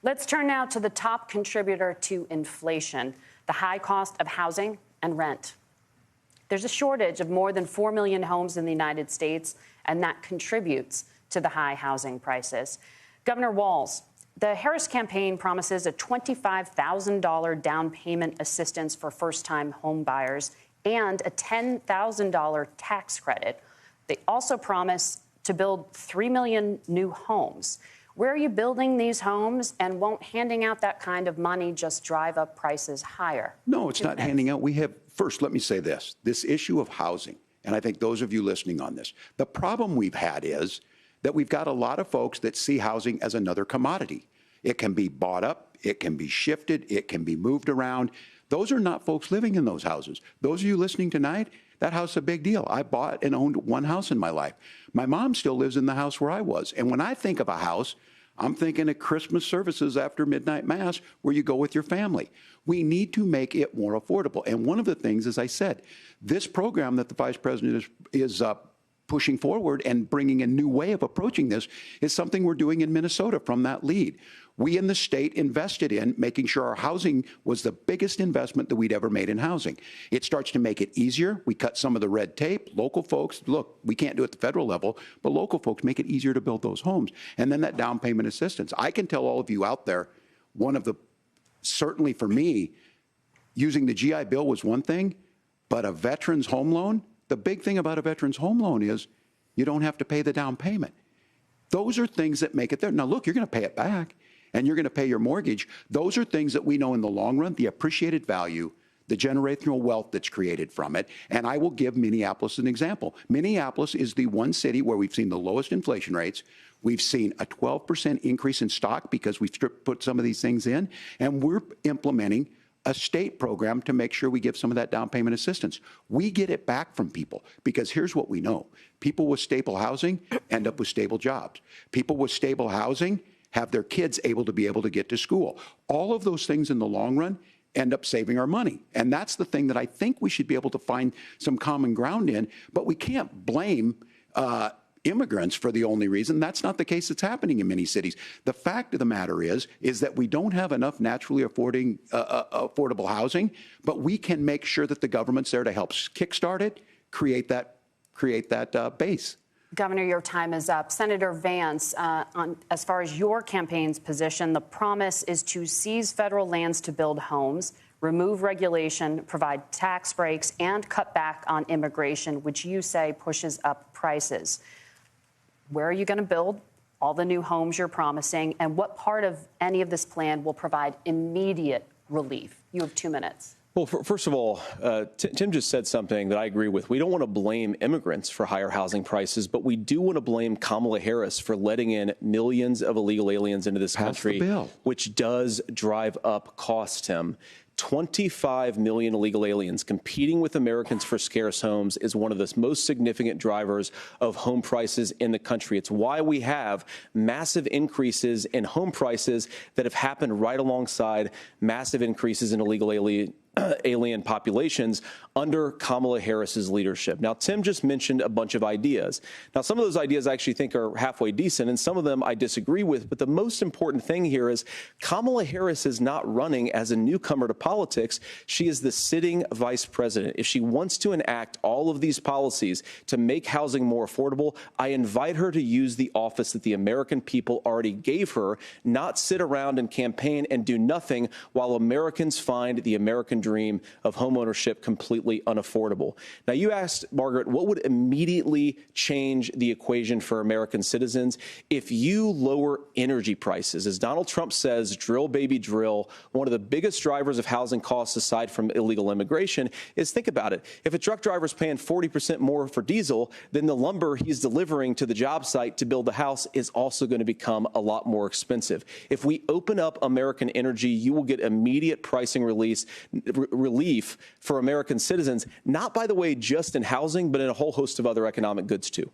Let's turn now to the top contributor to inflation, the high cost of housing and rent. There's a shortage of more than 4 million homes in the United States, and that contributes to the high housing prices. Governor Walz, the Harris campaign promises a $25,000 down payment assistance for first-time home buyers and a $10,000 tax credit. They also promise to build 3 million new homes. Where are you building these homes, and won't handing out that kind of money just drive up prices higher? No, it's not handing out. First, let me say this issue of housing, and I think those of you listening on this, the problem we've had is that we've got a lot of folks that see housing as another commodity. It can be bought up, it can be shifted, it can be moved around. Those are not folks living in those houses. Those of you listening tonight, that house is a big deal. I bought and owned one house in my life. My mom still lives in the house where I was. And when I think of a house, I'm thinking of Christmas services after midnight mass where you go with your family. We need to make it more affordable. And one of the things, as I said, this program that the vice president is pushing forward and bringing a new way of approaching this is something we're doing in Minnesota from that lead. We in the state invested in making sure our housing was the biggest investment that we'd ever made in housing. It starts to make it easier. We cut some of the red tape. Local folks, look, we can't do it at the federal level, but local folks make it easier to build those homes. And then that down payment assistance. I can tell all of you out there, certainly for me, using the GI Bill was one thing, but a veteran's home loan, the big thing about a veteran's home loan is you don't have to pay the down payment. Those are things that make it there. Now, look, you're going to pay it back, and you're going to pay your mortgage. Those are things that we know in the long run, the appreciated value, the generational wealth that's created from it. And I will give Minneapolis an example. Minneapolis is the one city where we've seen the lowest inflation rates. We've seen a 12% increase in stock because we've put some of these things in, and we're implementing a state program to make sure we give some of that down payment assistance. We get it back from people because here's what we know. People with stable housing end up with stable jobs. People with stable housing have their kids able to get to school. All of those things in the long run end up saving our money. And that's the thing that I think we should be able to find some common ground in, but we can't blame immigrants for the only reason. That's not the case that's happening in many cities. The fact of the matter is that we don't have enough naturally affordable housing, but we can make sure that the government's there to help kickstart it, create that base. Governor, your time is up. Senator Vance, as far as your campaign's position, the promise is to seize federal lands to build homes, remove regulation, provide tax breaks, and cut back on immigration, which you say pushes up prices. Where are you going to build all the new homes you're promising, and what part of any of this plan will provide immediate relief? You have 2 minutes. Well, first of all, Tim just said something that I agree with. We don't want to blame immigrants for higher housing prices, but we do want to blame Kamala Harris for letting in millions of illegal aliens into this country, which does drive up costs, Tim. 25 million illegal aliens competing with Americans for scarce homes is one of the most significant drivers of home prices in the country. It's why we have massive increases in home prices that have happened right alongside massive increases in illegal alien populations under Kamala Harris's leadership. Now, Tim just mentioned a bunch of ideas. Now, some of those ideas I actually think are halfway decent, and some of them I disagree with. But the most important thing here is Kamala Harris is not running as a newcomer to politics. She is the sitting vice president. If she wants to enact all of these policies to make housing more affordable, I invite her to use the office that the American people already gave her, not sit around and campaign and do nothing while Americans find the American dream of homeownership completely unaffordable. Now, you asked, Margaret, what would immediately change the equation for American citizens? If you lower energy prices, as Donald Trump says, drill, baby, drill, one of the biggest drivers of housing costs aside from illegal immigration is, think about it, if a truck driver's paying 40% more for diesel, then the lumber he's delivering to the job site to build the house is also going to become a lot more expensive. If we open up American energy, you will get immediate pricing relief for American citizens, not, by the way, just in housing, but in a whole host of other economic goods, too.